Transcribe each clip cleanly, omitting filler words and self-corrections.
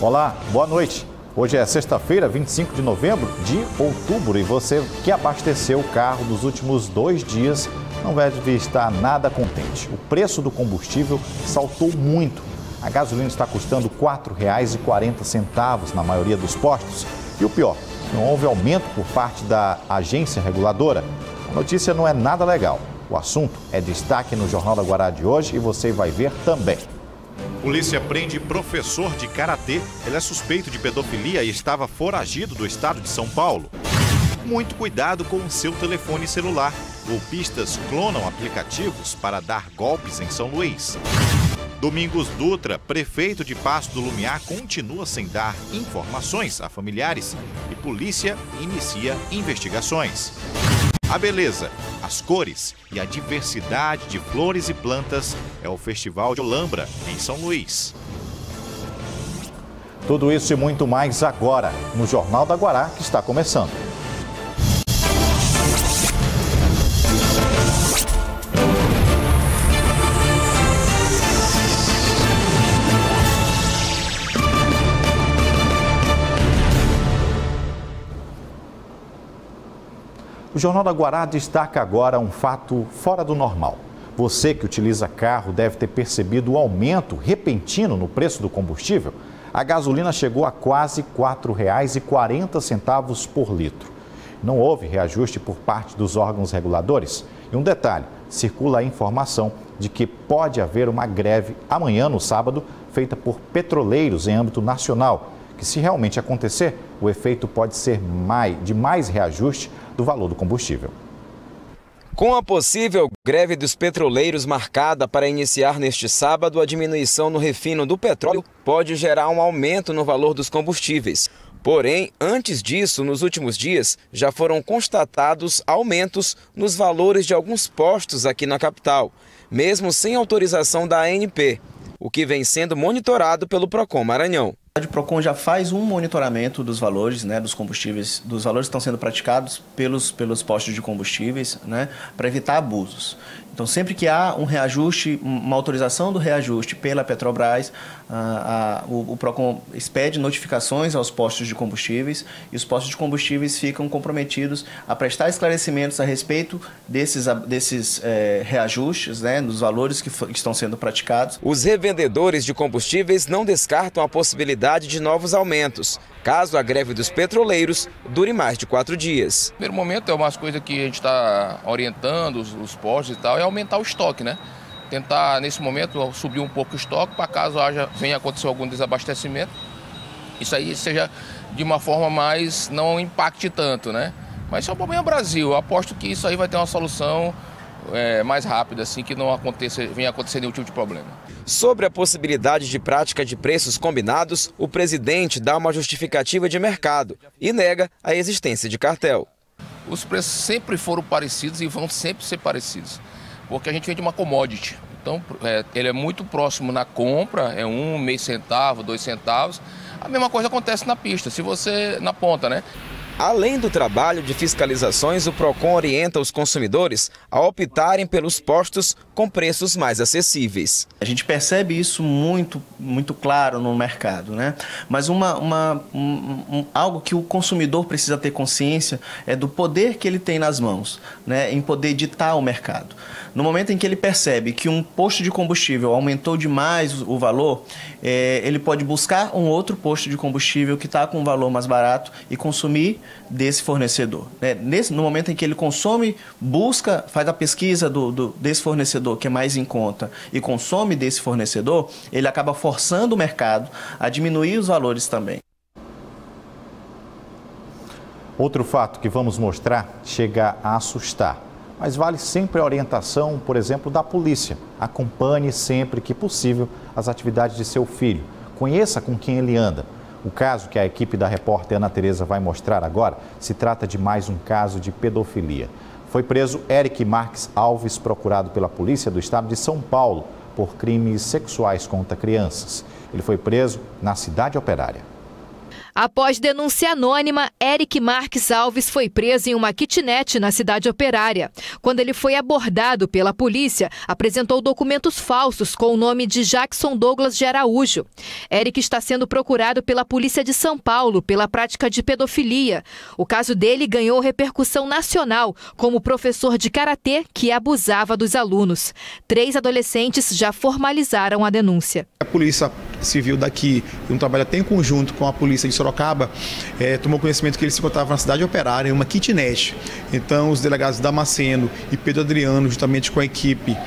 Olá, boa noite. Hoje é sexta-feira, 25 de novembro de outubro, e você que abasteceu o carro nos últimos 2 dias não deve estar nada contente. O preço do combustível saltou muito. A gasolina está custando R$ 4,40 na maioria dos postos. E o pior, não houve aumento por parte da agência reguladora. A notícia não é nada legal. O assunto é destaque no Jornal da Guará de hoje e você vai ver também. Polícia prende professor de karatê. Ele é suspeito de pedofilia e estava foragido do estado de São Paulo. Muito cuidado com o seu telefone celular. Golpistas clonam aplicativos para dar golpes em São Luís. Domingos Dutra, prefeito de Paço do Lumiar, continua sem dar informações a familiares e polícia inicia investigações. A beleza, as cores e a diversidade de flores e plantas é o Festival de Olambra, em São Luís. Tudo isso e muito mais agora, no Jornal da Guará, que está começando. O Jornal da Guará destaca agora um fato fora do normal. Você que utiliza carro deve ter percebido o aumento repentino no preço do combustível. A gasolina chegou a quase R$ 4,40 por litro. Não houve reajuste por parte dos órgãos reguladores. E um detalhe, circula a informação de que pode haver uma greve amanhã, no sábado, feita por petroleiros em âmbito nacional, que se realmente acontecer, o efeito pode ser de mais reajuste do valor do combustível. Com a possível greve dos petroleiros marcada para iniciar neste sábado, a diminuição no refino do petróleo pode gerar um aumento no valor dos combustíveis. Porém, antes disso, nos últimos dias, já foram constatados aumentos nos valores de alguns postos aqui na capital, mesmo sem autorização da ANP, o que vem sendo monitorado pelo Procon Maranhão. O Procon já faz um monitoramento dos valores, dos combustíveis, dos valores que estão sendo praticados pelos postos de combustíveis, para evitar abusos. Então, sempre que há um reajuste, uma autorização do reajuste pela Petrobras, o Procon expede notificações aos postos de combustíveis e os postos de combustíveis ficam comprometidos a prestar esclarecimentos a respeito desses reajustes, dos valores que estão sendo praticados. Os revendedores de combustíveis não descartam a possibilidade de novos aumentos, caso a greve dos petroleiros dure mais de 4 dias. No primeiro momento, é umas coisas que a gente está orientando os postos e tal, é aumentar o estoque, Tentar, nesse momento, subir um pouco o estoque, para caso venha acontecer algum desabastecimento, isso aí seja de uma forma mais, não impacte tanto, Mas isso é o problema do Brasil. Eu aposto que isso aí vai ter uma solução mais rápida, assim, que não venha acontecer nenhum tipo de problema. Sobre a possibilidade de prática de preços combinados, o presidente dá uma justificativa de mercado e nega a existência de cartel. Os preços sempre foram parecidos e vão sempre ser parecidos, porque a gente vende uma commodity. Então, ele é muito próximo na compra, é meio centavo, 2 centavos. A mesma coisa acontece na pista, se você na ponta, Além do trabalho de fiscalizações, o Procon orienta os consumidores a optarem pelos postos com preços mais acessíveis. A gente percebe isso muito claro no mercado, Mas algo que o consumidor precisa ter consciência é do poder que ele tem nas mãos, em poder ditar o mercado. No momento em que ele percebe que um posto de combustível aumentou demais o valor, ele pode buscar um outro posto de combustível que está com um valor mais barato e consumir desse fornecedor. No momento em que ele consome, faz a pesquisa desse fornecedor que é mais em conta e consome desse fornecedor, ele acaba forçando o mercado a diminuir os valores também. Outro fato que vamos mostrar chega a assustar. Mas vale sempre a orientação, por exemplo, da polícia. Acompanhe sempre que possível as atividades de seu filho. Conheça com quem ele anda. O caso que a equipe da repórter Ana Tereza vai mostrar agora se trata de mais um caso de pedofilia. Foi preso Eric Marques Alves, procurado pela polícia do estado de São Paulo por crimes sexuais contra crianças. Ele foi preso na Cidade Operária. Após denúncia anônima, Eric Marques Alves foi preso em uma kitnet na cidade operária. Quando ele foi abordado pela polícia, apresentou documentos falsos com o nome de Jackson Douglas de Araújo. Eric está sendo procurado pela Polícia de São Paulo pela prática de pedofilia. O caso dele ganhou repercussão nacional como professor de karatê que abusava dos alunos. 3 adolescentes já formalizaram a denúncia. A Polícia Civil daqui, um trabalho até em conjunto com a Polícia de Sorocaba, tomou conhecimento que ele se encontrava na cidade operária, em uma kitnet. Então, os delegados Damasceno e Pedro Adriano, juntamente com a equipe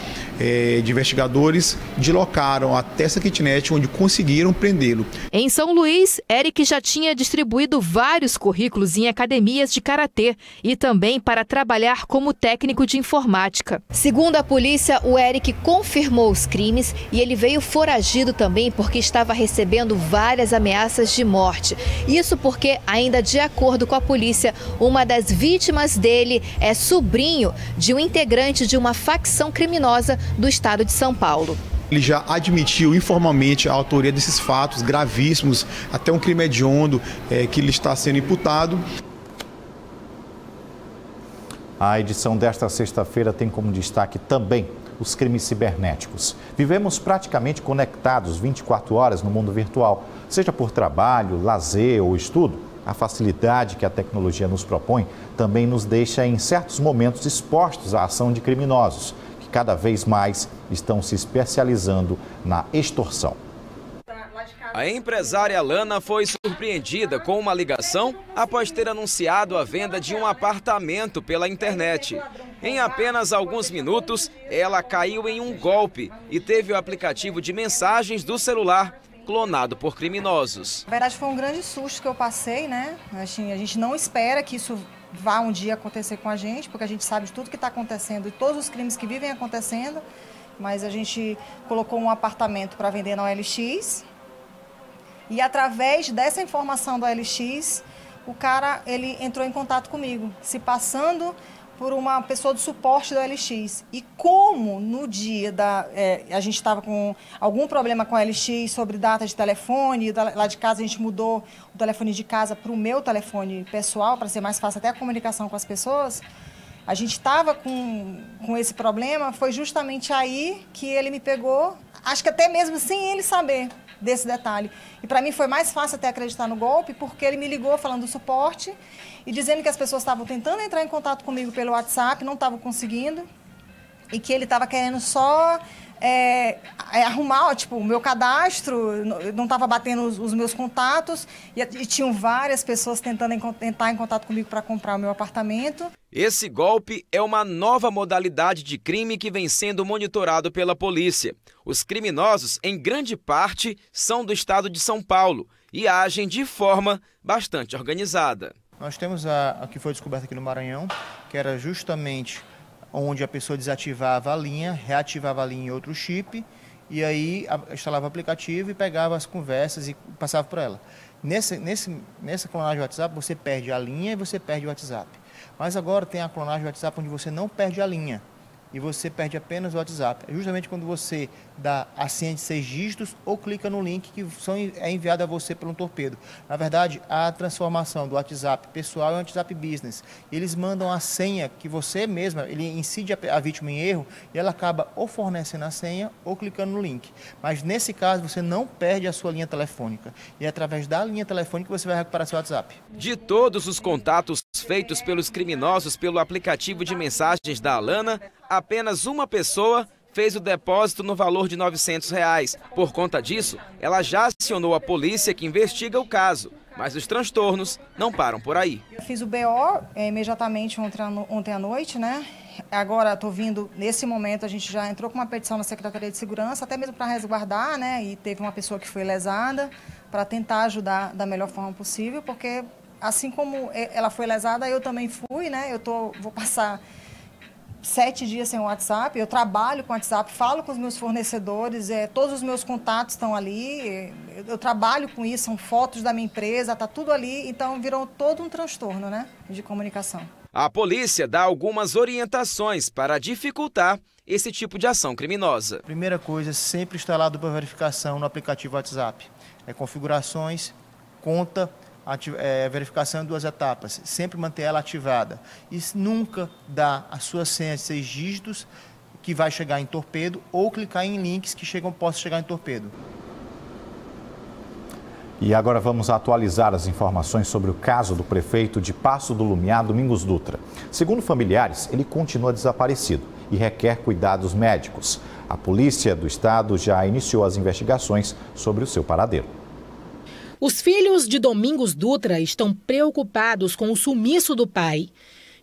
de investigadores, deslocaram até essa kitnet, onde conseguiram prendê-lo. Em São Luís, Eric já tinha distribuído vários currículos em academias de karatê e também para trabalhar como técnico de informática. Segundo a polícia, o Eric confirmou os crimes e ele veio foragido também porque estava recebendo várias ameaças de morte. Isso porque, ainda de acordo com a polícia, uma das vítimas dele é sobrinho de um integrante de uma facção criminosa do estado de São Paulo. Ele já admitiu informalmente a autoria desses fatos gravíssimos, até um crime hediondo que ele está sendo imputado. A edição desta sexta-feira tem como destaque também os crimes cibernéticos. Vivemos praticamente conectados 24 horas no mundo virtual, seja por trabalho, lazer ou estudo. A facilidade que a tecnologia nos propõe também nos deixa, em certos momentos, expostos à ação de criminosos, que cada vez mais estão se especializando na extorsão. A empresária Lana foi surpreendida com uma ligação após ter anunciado a venda de um apartamento pela internet. Em apenas alguns minutos, ela caiu em um golpe e teve o aplicativo de mensagens do celular clonado por criminosos. Na verdade, foi um grande susto que eu passei, né? A gente não espera que isso vá um dia acontecer com a gente, porque a gente sabe de tudo que está acontecendo e todos os crimes que vivem acontecendo, mas a gente colocou um apartamento para vender na OLX e através dessa informação da OLX, o cara ele entrou em contato comigo, se passando por uma pessoa do suporte da OLX. E como no dia a gente estava com algum problema com a OLX sobre data de telefone, lá de casa a gente mudou o telefone de casa para o meu telefone pessoal, para ser mais fácil até a comunicação com as pessoas, a gente estava com esse problema, foi justamente aí que ele me pegou, acho que até mesmo sem ele saber desse detalhe. E para mim foi mais fácil até acreditar no golpe, porque ele me ligou falando do suporte e dizendo que as pessoas estavam tentando entrar em contato comigo pelo WhatsApp, não estavam conseguindo, e que ele estava querendo só arrumar, tipo, o meu cadastro, não estava batendo os meus contatos, e tinham várias pessoas tentando entrar em contato comigo para comprar o meu apartamento. Esse golpe é uma nova modalidade de crime que vem sendo monitorado pela polícia. Os criminosos, em grande parte, são do estado de São Paulo e agem de forma bastante organizada. Nós temos a que foi descoberta aqui no Maranhão, que era justamente onde a pessoa desativava a linha, reativava a linha em outro chip, e aí instalava o aplicativo e pegava as conversas e passava por ela. Nessa clonagem do WhatsApp, você perde a linha e você perde o WhatsApp. Mas agora tem a clonagem do WhatsApp onde você não perde a linha e você perde apenas o WhatsApp. É justamente quando você dá a senha de 6 dígitos ou clica no link que é enviado a você por um torpedo. Na verdade, a transformação do WhatsApp pessoal é um WhatsApp business. Eles mandam a senha que você mesma, ele incide a vítima em erro e ela acaba ou fornecendo a senha ou clicando no link. Mas nesse caso, você não perde a sua linha telefônica. E é através da linha telefônica que você vai recuperar seu WhatsApp. De todos os contatos feitos pelos criminosos pelo aplicativo de mensagens da Alana, apenas uma pessoa fez o depósito no valor de R$ 900. Por conta disso, ela já acionou a polícia que investiga o caso, mas os transtornos não param por aí. Eu fiz o BO imediatamente ontem à noite, né? Agora estou vindo, nesse momento a gente já entrou com uma petição na Secretaria de Segurança, até mesmo para resguardar, né? E teve uma pessoa que foi lesada, para tentar ajudar da melhor forma possível, porque assim como ela foi lesada, eu também fui, né? Vou passar 7 dias sem o WhatsApp, eu trabalho com o WhatsApp, falo com os meus fornecedores, todos os meus contatos estão ali, eu trabalho com isso, são fotos da minha empresa, está tudo ali, então virou todo um transtorno, né, de comunicação. A polícia dá algumas orientações para dificultar esse tipo de ação criminosa. Primeira coisa, sempre instalar a dupla verificação no aplicativo WhatsApp. Configurações, conta, verificação em 2 etapas, sempre manter ela ativada. E nunca dar a sua senha de 6 dígitos que vai chegar em torpedo ou clicar em links que possam chegar em torpedo. E agora vamos atualizar as informações sobre o caso do prefeito de Paço do Lumiar, Domingos Dutra. Segundo familiares, ele continua desaparecido e requer cuidados médicos. A polícia do estado já iniciou as investigações sobre o seu paradeiro. Os filhos de Domingos Dutra estão preocupados com o sumiço do pai.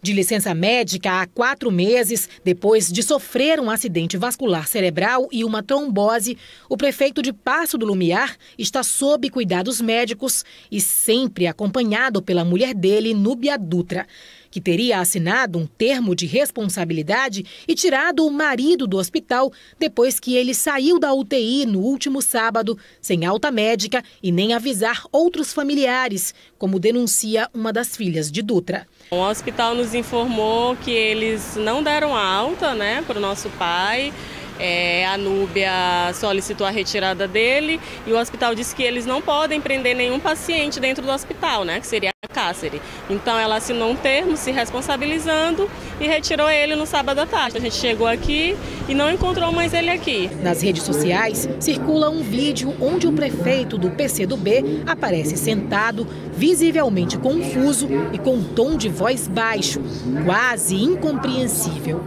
De licença médica há 4 meses, depois de sofrer um acidente vascular cerebral e uma trombose, o prefeito de Paço do Lumiar está sob cuidados médicos e sempre acompanhado pela mulher dele, Núbia Dutra, que teria assinado um termo de responsabilidade e tirado o marido do hospital depois que ele saiu da UTI no último sábado, sem alta médica e nem avisar outros familiares, como denuncia uma das filhas de Dutra. O hospital nos informou que eles não deram alta, para o nosso pai. A Núbia solicitou a retirada dele e o hospital disse que eles não podem prender nenhum paciente dentro do hospital, que seria a cárcere. Então ela assinou um termo se responsabilizando e retirou ele no sábado à tarde. A gente chegou aqui e não encontrou mais ele aqui. Nas redes sociais circula um vídeo onde o prefeito do PCdoB aparece sentado, visivelmente confuso e com um tom de voz baixo, quase incompreensível.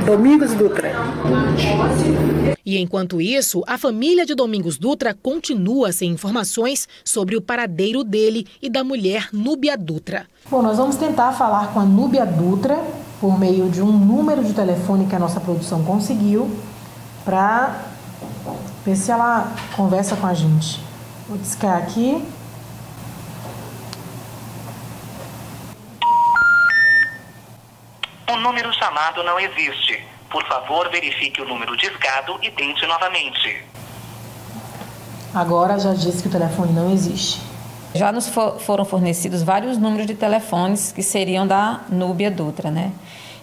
Domingos Dutra. E enquanto isso, a família de Domingos Dutra continua sem informações sobre o paradeiro dele e da mulher Núbia Dutra. Bom, nós vamos tentar falar com a Núbia Dutra por meio de um número de telefone que a nossa produção conseguiu para ver se ela conversa com a gente. Vou discar aqui. O número chamado não existe. Por favor, verifique o número discado e tente novamente. Agora já disse que o telefone não existe. Já nos foram fornecidos vários números de telefones que seriam da Núbia Dutra,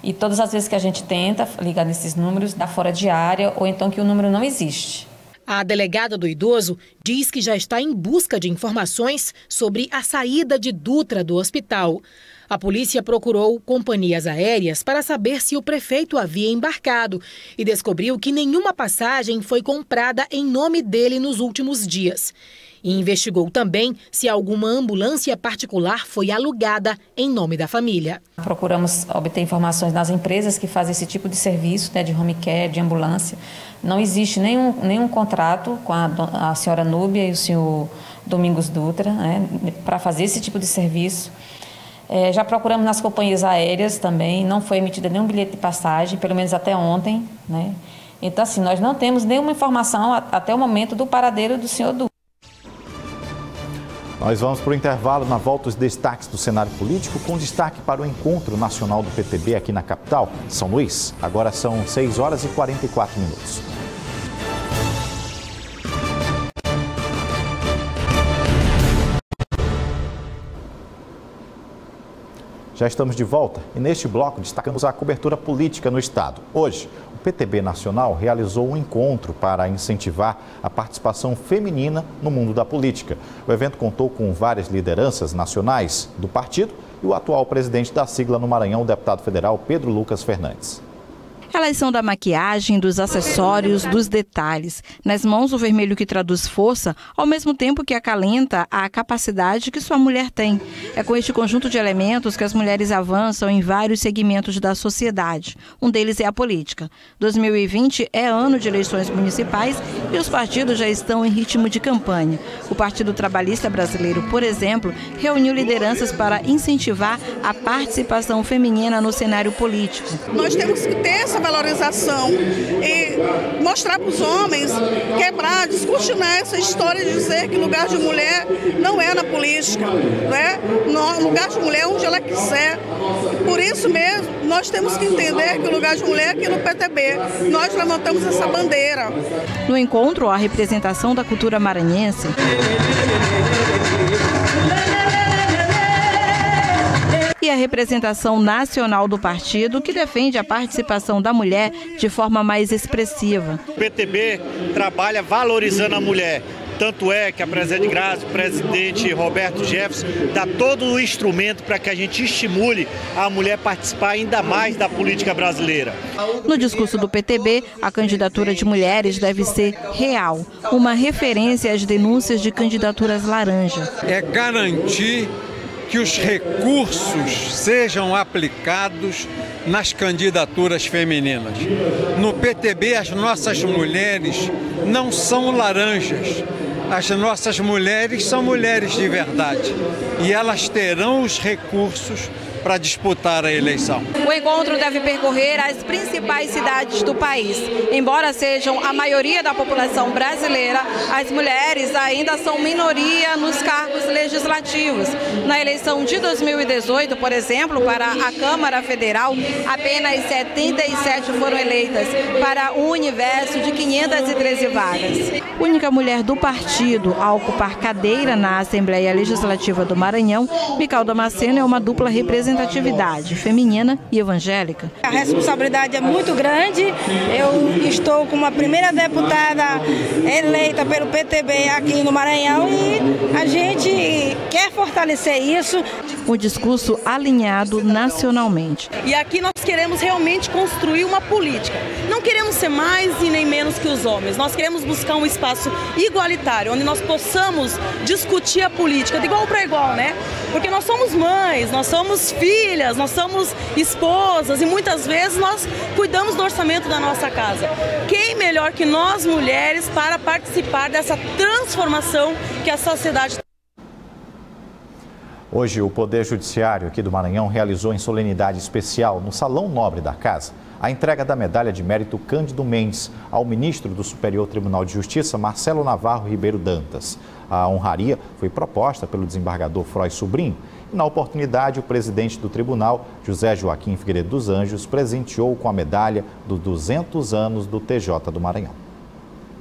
E todas as vezes que a gente tenta ligar nesses números, dá fora de área ou então que o número não existe. A delegada do idoso diz que já está em busca de informações sobre a saída de Dutra do hospital. A polícia procurou companhias aéreas para saber se o prefeito havia embarcado e descobriu que nenhuma passagem foi comprada em nome dele nos últimos dias. E investigou também se alguma ambulância particular foi alugada em nome da família. Procuramos obter informações das empresas que fazem esse tipo de serviço, de home care, de ambulância. Não existe nenhum contrato com a senhora Núbia e o senhor Domingos Dutra, para fazer esse tipo de serviço. Já procuramos nas companhias aéreas também, não foi emitido nenhum bilhete de passagem, pelo menos até ontem. Então, assim, nós não temos nenhuma informação até o momento do paradeiro do senhor Dutra. Nós vamos para o intervalo. Na volta, os destaques do cenário político, com destaque para o encontro nacional do PTB aqui na capital, São Luís. Agora são 6 horas e 44 minutos. Já estamos de volta e neste bloco destacamos a cobertura política no estado. Hoje, o PTB Nacional realizou um encontro para incentivar a participação feminina no mundo da política. O evento contou com várias lideranças nacionais do partido e o atual presidente da sigla no Maranhão, o deputado federal Pedro Lucas Fernandes. Elas são da maquiagem, dos acessórios, dos detalhes. Nas mãos, o vermelho que traduz força, ao mesmo tempo que acalenta a capacidade que sua mulher tem. É com este conjunto de elementos que as mulheres avançam em vários segmentos da sociedade. Um deles é a política. 2020 é ano de eleições municipais e os partidos já estão em ritmo de campanha. O Partido Trabalhista Brasileiro, por exemplo, reuniu lideranças para incentivar a participação feminina no cenário político. Nós temos que ter essa valorização e mostrar para os homens, quebrar, descortinar essa história de dizer que lugar de mulher não é na política, lugar de mulher é onde ela quiser. Por isso mesmo, nós temos que entender que o lugar de mulher é aqui no PTB. Nós levantamos essa bandeira. No encontro, a representação da cultura maranhense e a representação nacional do partido, que defende a participação da mulher de forma mais expressiva. O PTB trabalha valorizando a mulher. Tanto é que a presidente Graça, o presidente Roberto Jefferson, dá todo o instrumento para que a gente estimule a mulher participar ainda mais da política brasileira. No discurso do PTB, a candidatura de mulheres deve ser real, uma referência às denúncias de candidaturas laranja. É garantir que os recursos sejam aplicados nas candidaturas femininas. No PTB, as nossas mulheres não são laranjas. As nossas mulheres são mulheres de verdade e elas terão os recursos para disputar a eleição. O encontro deve percorrer as principais cidades do país. Embora sejam a maioria da população brasileira, as mulheres ainda são minoria nos cargos legislativos. Na eleição de 2018, por exemplo, para a Câmara Federal, apenas 77 foram eleitas para um universo de 513 vagas. Única mulher do partido a ocupar cadeira na Assembleia Legislativa do Maranhão, Mical Damasceno é uma dupla representatividade feminina e evangélica. A responsabilidade é muito grande. Eu estou como a primeira deputada eleita pelo PTB aqui no Maranhão e a gente quer fortalecer isso. Um discurso alinhado nacionalmente. E aqui nós queremos realmente construir uma política. Não queremos ser mais e nem menos que os homens. Nós queremos buscar um espaço igualitário, onde nós possamos discutir a política de igual para igual, né? Porque nós somos mães, nós somos filhas, nós somos esposas e muitas vezes nós cuidamos do orçamento da nossa casa. Quem melhor que nós mulheres para participar dessa transformação que a sociedade tem? Hoje, o Poder Judiciário aqui do Maranhão realizou em solenidade especial no Salão Nobre da Casa a entrega da Medalha de Mérito Cândido Mendes ao ministro do Superior Tribunal de Justiça, Marcelo Navarro Ribeiro Dantas. A honraria foi proposta pelo desembargador Froy Sobrinho e, na oportunidade, o presidente do tribunal, José Joaquim Figueiredo dos Anjos, presenteou com a medalha dos 200 anos do TJ do Maranhão.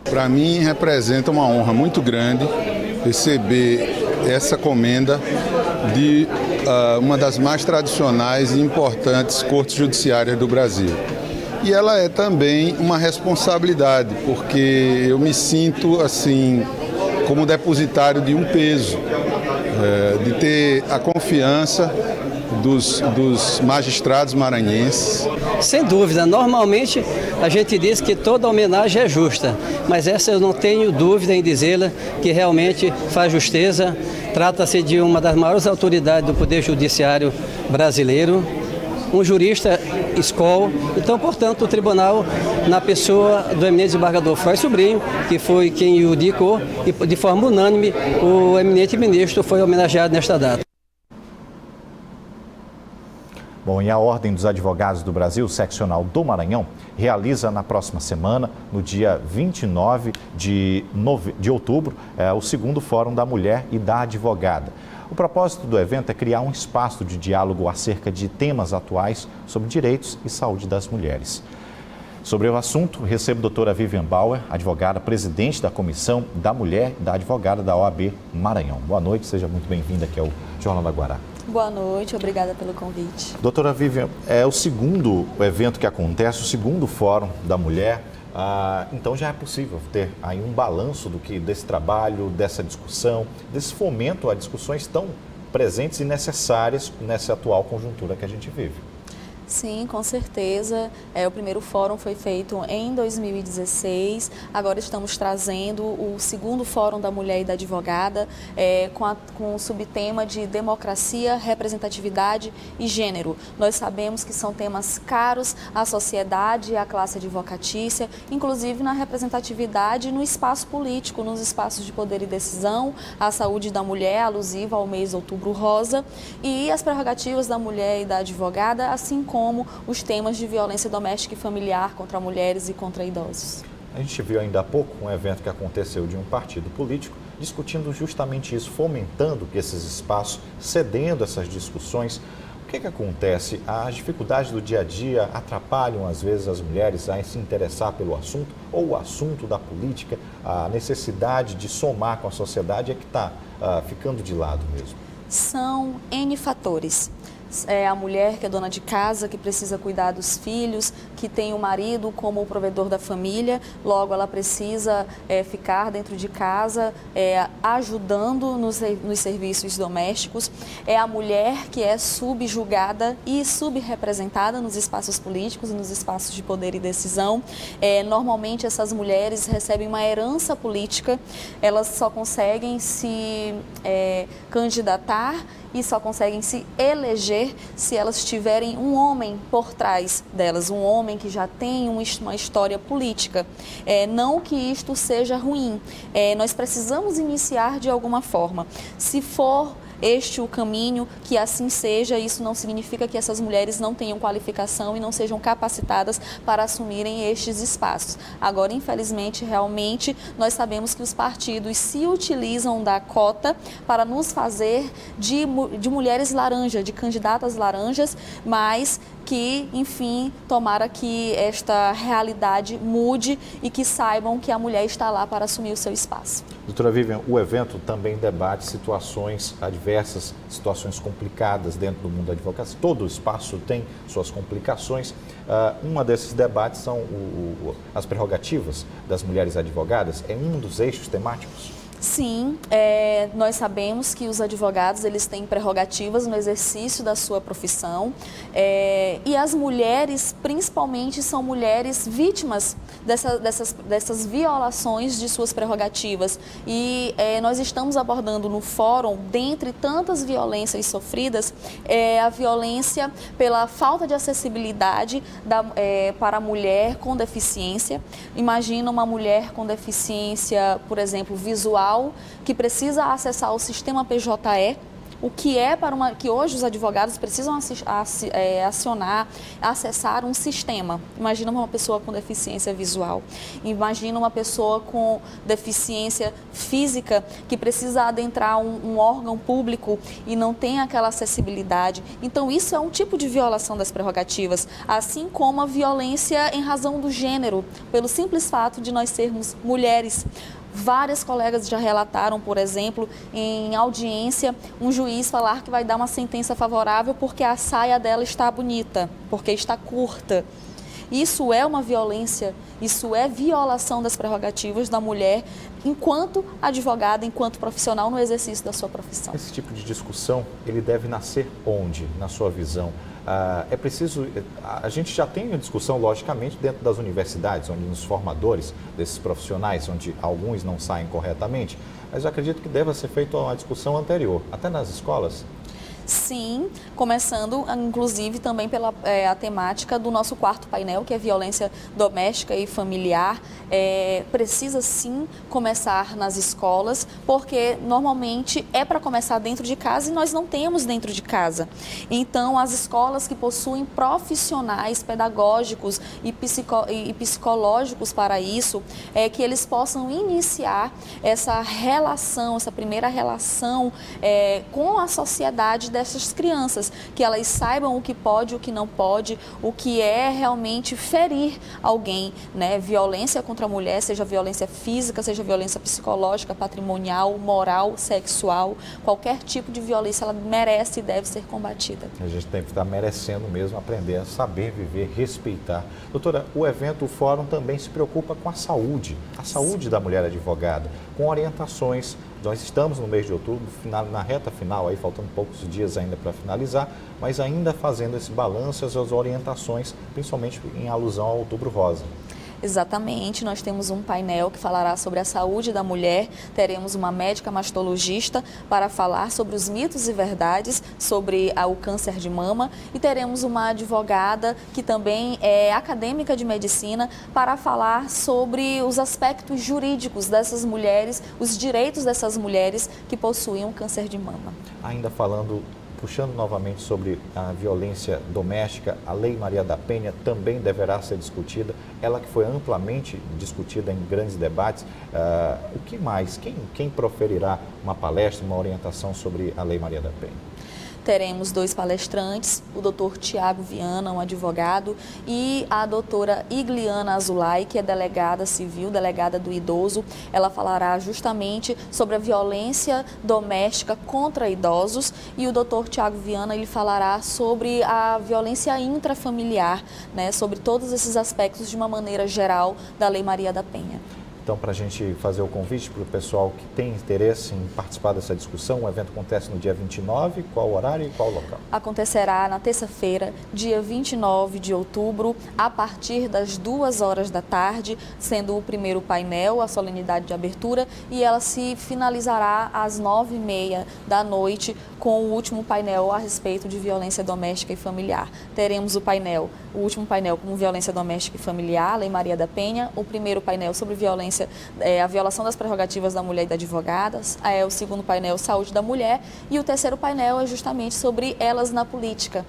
Para mim, representa uma honra muito grande receber essa comenda de uma das mais tradicionais e importantes cortes judiciárias do Brasil. E ela é também uma responsabilidade, porque eu me sinto assim como depositário de um peso, de ter a confiança dos magistrados maranhenses. Sem dúvida, normalmente a gente diz que toda homenagem é justa, mas essa eu não tenho dúvida em dizê-la, que realmente faz justeza. Trata-se de uma das maiores autoridades do Poder Judiciário brasileiro, um jurista escola. Então, portanto, o tribunal, na pessoa do eminente desembargador Froy Sobrinho, que foi quem o indicou, e de forma unânime, o eminente ministro foi homenageado nesta data. Bom, e a Ordem dos Advogados do Brasil, seccional do Maranhão, realiza na próxima semana, no dia 29 de outubro, o segundo Fórum da Mulher e da Advogada. O propósito do evento é criar um espaço de diálogo acerca de temas atuais sobre direitos e saúde das mulheres. Sobre o assunto, recebo a doutora Vivian Bauer, advogada, presidente da Comissão da Mulher e da Advogada da OAB Maranhão. Boa noite, seja muito bem-vinda aqui ao Jornal da Guará. Boa noite, obrigada pelo convite. Doutora Vivian, é o segundo evento que acontece, o segundo Fórum da Mulher. Então já é possível ter aí um balanço desse trabalho, dessa discussão, desse fomento a discussões tão presentes e necessárias nessa atual conjuntura que a gente vive. Sim, com certeza. O primeiro fórum foi feito em 2016, agora estamos trazendo o segundo Fórum da Mulher e da Advogada, com o subtema de democracia, representatividade e gênero. Nós sabemos que são temas caros à sociedade e à classe advocatícia, inclusive na representatividade no espaço político, nos espaços de poder e decisão, a saúde da mulher, alusiva ao mês de Outubro Rosa, e as prerrogativas da mulher e da advogada, assim como os temas de violência doméstica e familiar contra mulheres e contra idosos. A gente viu ainda há pouco um evento que aconteceu de um partido político discutindo justamente isso, fomentando esses espaços, cedendo essas discussões. O que acontece? As dificuldades do dia a dia atrapalham às vezes as mulheres a se interessar pelo assunto ou o assunto da política, a necessidade de somar com a sociedade é que está ficando de lado mesmo. São N fatores. é a mulher que é dona de casa, que precisa cuidar dos filhos, que tem o marido como o provedor da família, logo ela precisa ficar dentro de casa ajudando nos serviços domésticos. É a mulher que é subjugada e subrepresentada nos espaços políticos e nos espaços de poder e decisão. Normalmente essas mulheres recebem uma herança política, elas só conseguem se candidatar e só conseguem se eleger se elas tiverem um homem por trás delas, um homem que já tem uma história política. Não que isto seja ruim, nós precisamos iniciar de alguma forma. Se for este o caminho, que assim seja. Isso não significa que essas mulheres não tenham qualificação e não sejam capacitadas para assumirem estes espaços. Agora, infelizmente, realmente, nós sabemos que os partidos se utilizam da cota para nos fazer de mulheres laranja, de candidatas laranjas, mas que, enfim, tomara que esta realidade mude e que saibam que a mulher está lá para assumir o seu espaço. Doutora Vivian, o evento também debate situações adversas, situações complicadas dentro do mundo da advocacia. Todo espaço tem suas complicações. Uma desses debates são as prerrogativas das mulheres advogadas. É um dos eixos temáticos? Sim, nós sabemos que os advogados eles têm prerrogativas no exercício da sua profissão e as mulheres, principalmente, são mulheres vítimas dessas violações de suas prerrogativas. E nós estamos abordando no fórum, dentre tantas violências sofridas, a violência pela falta de acessibilidade para a mulher com deficiência. Imagina uma mulher com deficiência, por exemplo, visual, que precisa acessar o sistema PJE, o que que hoje os advogados precisam acessar um sistema. Imagina uma pessoa com deficiência visual, imagina uma pessoa com deficiência física que precisa adentrar um órgão público e não tem aquela acessibilidade. Então isso é um tipo de violação das prerrogativas, assim como a violência em razão do gênero, pelo simples fato de nós sermos mulheres. Várias colegas já relataram, por exemplo, em audiência, um juiz falar que vai dar uma sentença favorável porque a saia dela está bonita, porque está curta. Isso é uma violência, isso é violação das prerrogativas da mulher enquanto advogada, enquanto profissional no exercício da sua profissão. Esse tipo de discussão, ele deve nascer onde, na sua visão? É preciso, a gente já tem uma discussão, logicamente, dentro das universidades, onde nos formadores desses profissionais, onde alguns não saem corretamente, mas eu acredito que deva ser feita uma discussão anterior, até nas escolas. Sim, começando inclusive também pela a temática do nosso quarto painel, que é violência doméstica e familiar. Precisa sim começar nas escolas, porque normalmente é para começar dentro de casa e nós não temos dentro de casa. Então, as escolas que possuem profissionais pedagógicos e psicológicos para isso, que eles possam iniciar essa relação, essa primeira relação com a sociedade dessas crianças, que elas saibam o que pode, o que não pode, o que é realmente ferir alguém, né? Violência contra a mulher, seja violência física, seja violência psicológica, patrimonial, moral, sexual, qualquer tipo de violência, ela merece e deve ser combatida. A gente tem que estar merecendo mesmo aprender a saber viver, respeitar. Doutora, o evento, o fórum também se preocupa com a saúde da mulher advogada, com orientações. Nós estamos no mês de outubro, na reta final, aí faltando poucos dias ainda para finalizar, mas ainda fazendo esse balanço, as orientações, principalmente em alusão ao Outubro Rosa. Exatamente, nós temos um painel que falará sobre a saúde da mulher, teremos uma médica mastologista para falar sobre os mitos e verdades sobre o câncer de mama e teremos uma advogada que também é acadêmica de medicina para falar sobre os aspectos jurídicos dessas mulheres, os direitos dessas mulheres que possuem um câncer de mama. Ainda puxando novamente sobre a violência doméstica, a Lei Maria da Penha também deverá ser discutida, ela que foi amplamente discutida em grandes debates. O que mais? Quem proferirá uma palestra, uma orientação sobre a Lei Maria da Penha? teremos 2 palestrantes, o doutor Tiago Viana, um advogado, e a doutora Igliana Azulay, que é delegada civil, delegada do idoso. Ela falará justamente sobre a violência doméstica contra idosos, e o doutor Tiago Viana, ele falará sobre a violência intrafamiliar, né, sobre todos esses aspectos de uma maneira geral da Lei Maria da Penha. Então, para a gente fazer o convite para o pessoal que tem interesse em participar dessa discussão, o evento acontece no dia 29, qual horário e qual local? Acontecerá na terça-feira, dia 29 de outubro, a partir das 2 horas da tarde, sendo o primeiro painel, a solenidade de abertura, e ela se finalizará às 9h30 da noite, com o último painel a respeito de violência doméstica e familiar. Teremos o último painel como violência doméstica e familiar, Lei Maria da Penha, o primeiro painel sobre violência, a violação das prerrogativas da mulher e da advogada, o segundo painel, saúde da mulher, e o terceiro painel é justamente sobre elas na política.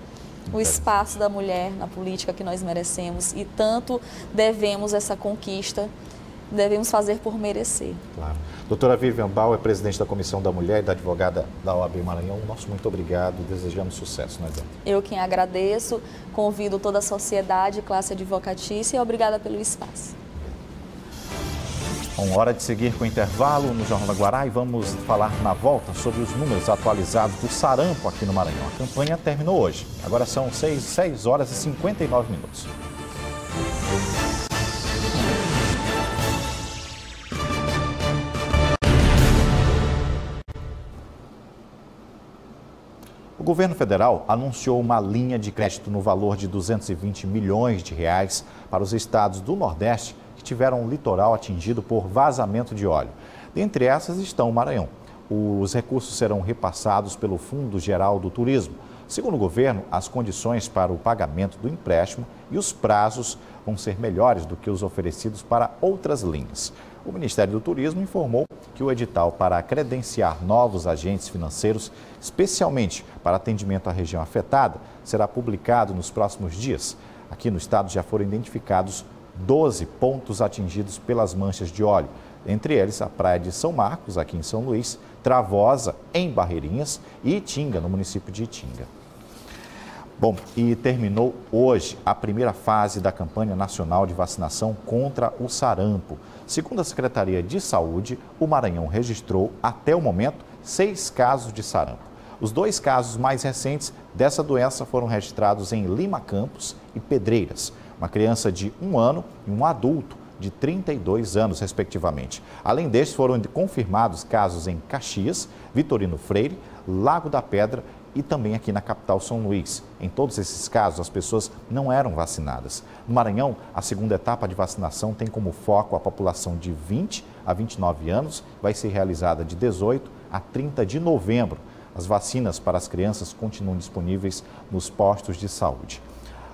O espaço da mulher na política que nós merecemos e tanto devemos essa conquista, devemos fazer por merecer. Claro. Doutora Vivian Bauer, presidente da Comissão da Mulher e da advogada da OAB Maranhão, nosso muito obrigado e desejamos sucesso no evento. Eu quem agradeço, convido toda a sociedade, classe advocatícia, e obrigada pelo espaço. Bom, hora de seguir com o intervalo no Jornal da Guará e vamos falar na volta sobre os números atualizados do sarampo aqui no Maranhão. A campanha terminou hoje, agora são 6 horas e 59 minutos. O governo federal anunciou uma linha de crédito no valor de 220 milhões de reais para os estados do Nordeste que tiveram um litoral atingido por vazamento de óleo. Dentre essas estão o Maranhão. Os recursos serão repassados pelo Fundo Geral do Turismo. Segundo o governo, as condições para o pagamento do empréstimo e os prazos vão ser melhores do que os oferecidos para outras linhas. O Ministério do Turismo informou que o edital para credenciar novos agentes financeiros, especialmente para atendimento à região afetada, será publicado nos próximos dias. Aqui no estado já foram identificados 12 pontos atingidos pelas manchas de óleo, entre eles a Praia de São Marcos, aqui em São Luís, Travosa, em Barreirinhas, e Itinga, no município de Itinga. Bom, e terminou hoje a primeira fase da campanha nacional de vacinação contra o sarampo. Segundo a Secretaria de Saúde, o Maranhão registrou, até o momento, 6 casos de sarampo. Os 2 casos mais recentes dessa doença foram registrados em Lima Campos e Pedreiras. Uma criança de 1 ano e um adulto de 32 anos, respectivamente. Além destes, foram confirmados casos em Caxias, Vitorino Freire, Lago da Pedra e também aqui na capital São Luís. Em todos esses casos, as pessoas não eram vacinadas. No Maranhão, a segunda etapa de vacinação tem como foco a população de 20 a 29 anos, vai ser realizada de 18 a 30 de novembro. As vacinas para as crianças continuam disponíveis nos postos de saúde.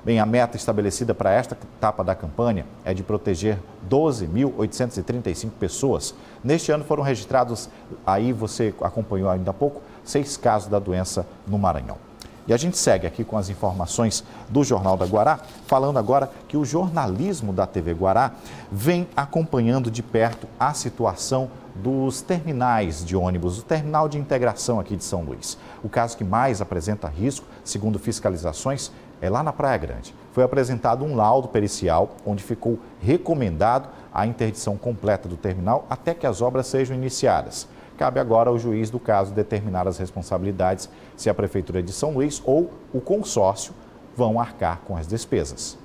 Bem, a meta estabelecida para esta etapa da campanha é de proteger 12.835 pessoas. Neste ano foram registrados, aí você acompanhou ainda há pouco, 6 casos da doença no Maranhão. E a gente segue aqui com as informações do Jornal da Guará, falando agora que o jornalismo da TV Guará vem acompanhando de perto a situação dos terminais de ônibus, o terminal de integração aqui de São Luís. O caso que mais apresenta risco, segundo fiscalizações, é lá na Praia Grande. Foi apresentado um laudo pericial onde ficou recomendado a interdição completa do terminal até que as obras sejam iniciadas. Cabe agora ao juiz do caso determinar as responsabilidades, se a Prefeitura de São Luís ou o consórcio vão arcar com as despesas.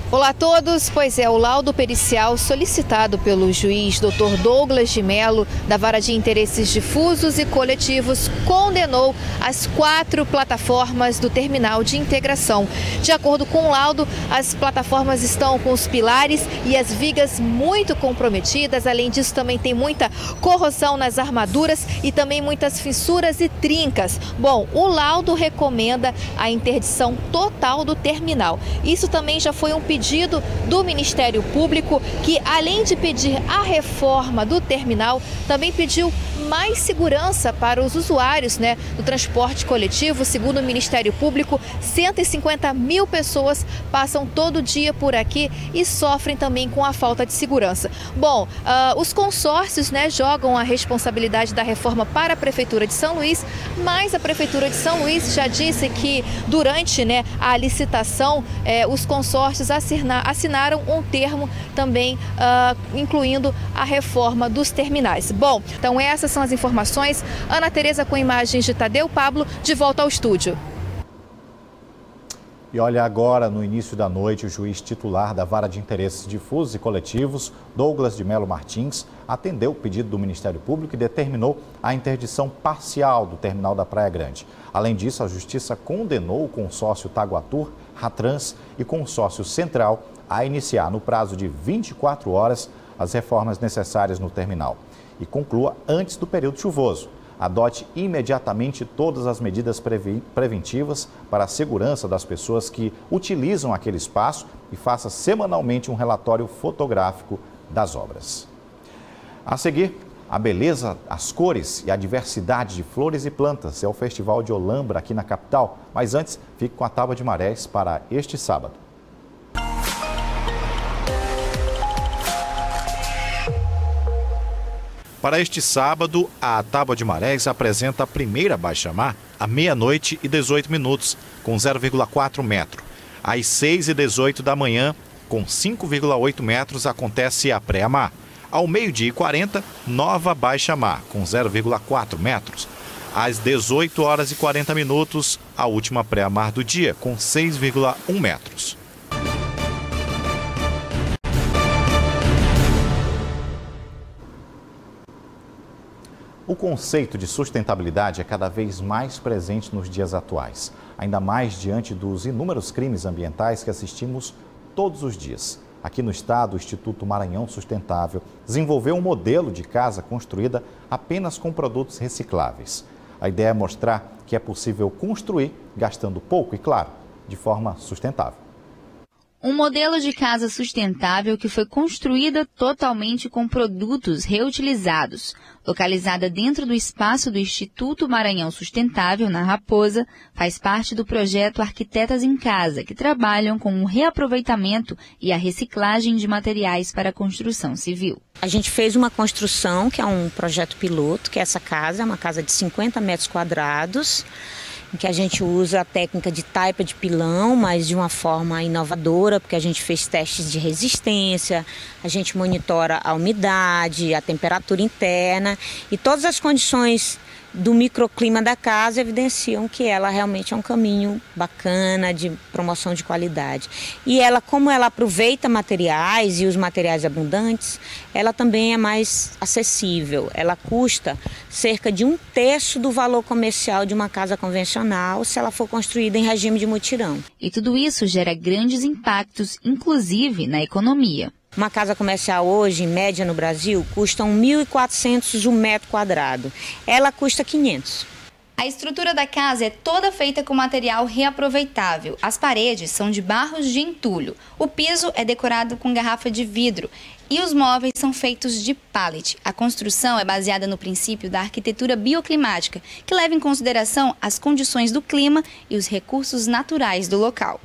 Olá a todos, pois é, o laudo pericial solicitado pelo juiz Dr. Douglas de Mello, da Vara de Interesses Difusos e Coletivos, condenou as 4 plataformas do terminal de integração. De acordo com o laudo, as plataformas estão com os pilares e as vigas muito comprometidas, além disso também tem muita corrosão nas armaduras e também muitas fissuras e trincas. Bom, o laudo recomenda a interdição total do terminal. Isso também já foi um pedido pedido do Ministério Público, que além de pedir a reforma do terminal, também pediu mais segurança para os usuários, do transporte coletivo. Segundo o Ministério Público, 150 mil pessoas passam todo dia por aqui e sofrem também com a falta de segurança. Bom, os consórcios jogam a responsabilidade da reforma para a Prefeitura de São Luís, mas a Prefeitura de São Luís já disse que durante a licitação os consórcios assinaram um termo também incluindo a reforma dos terminais. Bom, então essas são as informações. Ana Tereza com imagens de Tadeu Pablo, de volta ao estúdio. E olha, agora, no início da noite, o juiz titular da Vara de Interesses Difusos e Coletivos, Douglas de Melo Martins, atendeu o pedido do Ministério Público e determinou a interdição parcial do terminal da Praia Grande. Além disso, a Justiça condenou o consórcio Taguatur, Ratrans e consórcio Central a iniciar, no prazo de 24 horas, as reformas necessárias no terminal. E conclua antes do período chuvoso. Adote imediatamente todas as medidas preventivas para a segurança das pessoas que utilizam aquele espaço e faça semanalmente um relatório fotográfico das obras. A seguir, a beleza, as cores e a diversidade de flores e plantas é o Festival de Olambra aqui na capital. Mas antes, fique com a Tábua de Marés para este sábado. Para este sábado, a Tábua de Marés apresenta a primeira baixa-mar à meia-noite e 18 minutos, com 0,4 metro. Às 6h18 da manhã, com 5,8 metros, acontece a pré-mar. Ao meio-dia e 40, nova baixa-mar, com 0,4 metros. Às 18h40, a última pré-mar do dia, com 6,1 metros. O conceito de sustentabilidade é cada vez mais presente nos dias atuais, ainda mais diante dos inúmeros crimes ambientais que assistimos todos os dias. Aqui no estado, o Instituto Maranhão Sustentável desenvolveu um modelo de casa construída apenas com produtos recicláveis. A ideia é mostrar que é possível construir gastando pouco e, claro, de forma sustentável. Um modelo de casa sustentável que foi construída totalmente com produtos reutilizados. Localizada dentro do espaço do Instituto Maranhão Sustentável, na Raposa, faz parte do projeto Arquitetas em Casa, que trabalham com o reaproveitamento e a reciclagem de materiais para a construção civil. A gente fez uma construção, que é um projeto piloto, que é essa casa, é uma casa de 50 metros quadrados, em que a gente usa a técnica de taipa de pilão, mas de uma forma inovadora, porque a gente fez testes de resistência, a gente monitora a umidade, a temperatura interna e todas as condições do microclima da casa evidenciam que ela realmente é um caminho bacana de promoção de qualidade. E ela, como ela aproveita materiais e os materiais abundantes, ela também é mais acessível. Ela custa cerca de 1/3 do valor comercial de uma casa convencional se ela for construída em regime de mutirão. E tudo isso gera grandes impactos, inclusive na economia. Uma casa comercial hoje, em média no Brasil, custa R$ 1.400 um metro quadrado. Ela custa R$ 500. A estrutura da casa é toda feita com material reaproveitável. As paredes são de barros de entulho. O piso é decorado com garrafa de vidro. E os móveis são feitos de pallet. A construção é baseada no princípio da arquitetura bioclimática, que leva em consideração as condições do clima e os recursos naturais do local.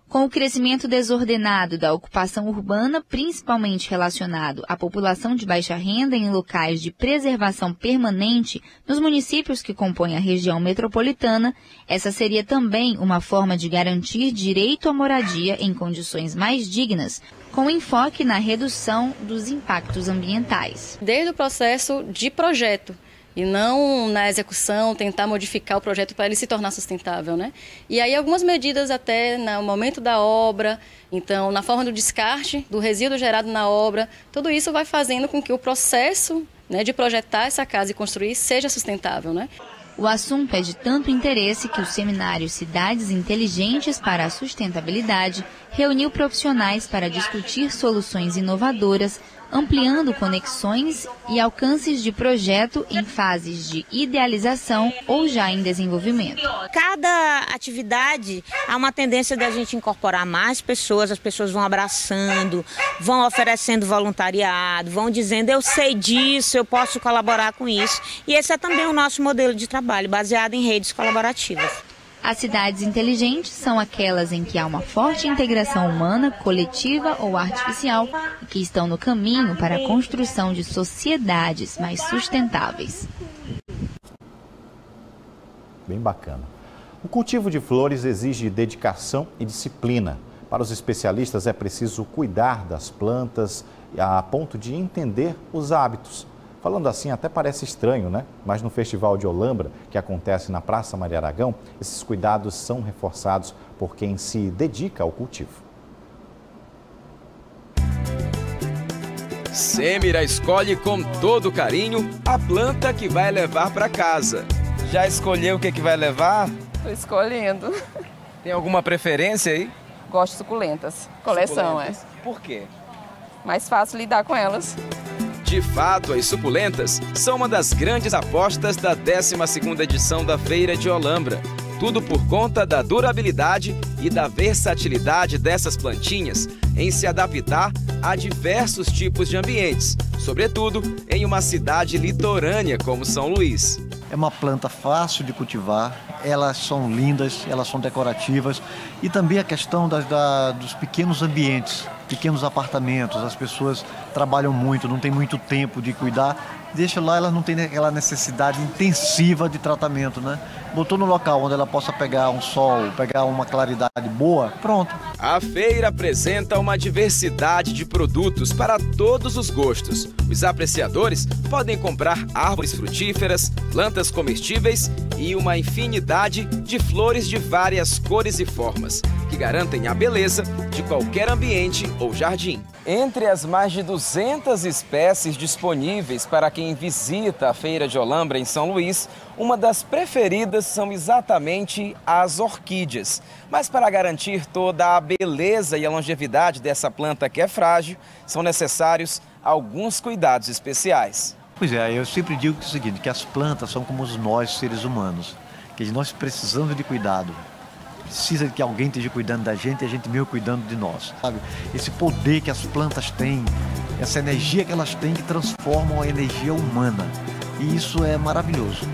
Com o crescimento desordenado da ocupação urbana, principalmente relacionado à população de baixa renda em locais de preservação permanente nos municípios que compõem a região metropolitana, essa seria também uma forma de garantir direito à moradia em condições mais dignas, com enfoque na redução dos impactos ambientais. Desde o processo de projeto, e não na execução, tentar modificar o projeto para ele se tornar sustentável, né? E aí algumas medidas até no momento da obra, então na forma do descarte, do resíduo gerado na obra, tudo isso vai fazendo com que o processo, né, de projetar essa casa e construir seja sustentável, né? O assunto é de tanto interesse que o seminário Cidades Inteligentes para a Sustentabilidade, reuniu profissionais para discutir soluções inovadoras, ampliando conexões e alcances de projeto em fases de idealização ou já em desenvolvimento. Cada atividade há uma tendência da gente incorporar mais pessoas, as pessoas vão abraçando, vão oferecendo voluntariado, vão dizendo eu sei disso, eu posso colaborar com isso. E esse é também o nosso modelo de trabalho, baseado em redes colaborativas. As cidades inteligentes são aquelas em que há uma forte integração humana, coletiva ou artificial e que estão no caminho para a construção de sociedades mais sustentáveis. Bem bacana. O cultivo de flores exige dedicação e disciplina. Para os especialistas, é preciso cuidar das plantas a ponto de entender os hábitos. Falando assim, até parece estranho, né? Mas no Festival de Olambra, que acontece na Praça Maria Aragão, esses cuidados são reforçados por quem se dedica ao cultivo. Sêmira escolhe com todo carinho a planta que vai levar para casa. Já escolheu o que vai levar? Estou escolhendo. Tem alguma preferência aí? Gosto de suculentas. Coleção, suculentas. Por quê? Mais fácil lidar com elas. De fato, as suculentas são uma das grandes apostas da 12ª edição da Feira de Olambra. Tudo por conta da durabilidade e da versatilidade dessas plantinhas em se adaptar a diversos tipos de ambientes, sobretudo em uma cidade litorânea como São Luís. É uma planta fácil de cultivar, elas são lindas, elas são decorativas e também a questão dos pequenos ambientes, pequenos apartamentos, as pessoas trabalham muito, não tem muito tempo de cuidar, deixa lá, elas não têm aquela necessidade intensiva de tratamento, né? Botou no local onde ela possa pegar um sol, pegar uma claridade boa, pronto. A feira apresenta uma diversidade de produtos para todos os gostos. Os apreciadores podem comprar árvores frutíferas, plantas comestíveis e uma infinidade de flores de várias cores e formas, que garantem a beleza de qualquer ambiente ou jardim. Entre as mais de 200 espécies disponíveis para quem visita a Feira de Olambra em São Luís, uma das preferidas são exatamente as orquídeas. Mas para garantir toda a beleza e a longevidade dessa planta que é frágil, são necessários alguns cuidados especiais. Pois é, eu sempre digo o seguinte, que as plantas são como nós, seres humanos, que nós precisamos de cuidado. Precisa que alguém esteja cuidando da gente e a gente mesmo cuidando de nós, sabe? Esse poder que as plantas têm, essa energia que elas têm que transformam a energia humana. E isso é maravilhoso.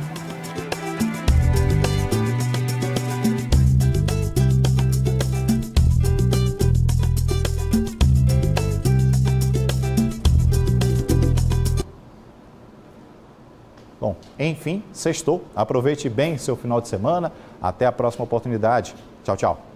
Bom, enfim, sextou. Aproveite bem seu final de semana. Até a próxima oportunidade. Tchau, tchau.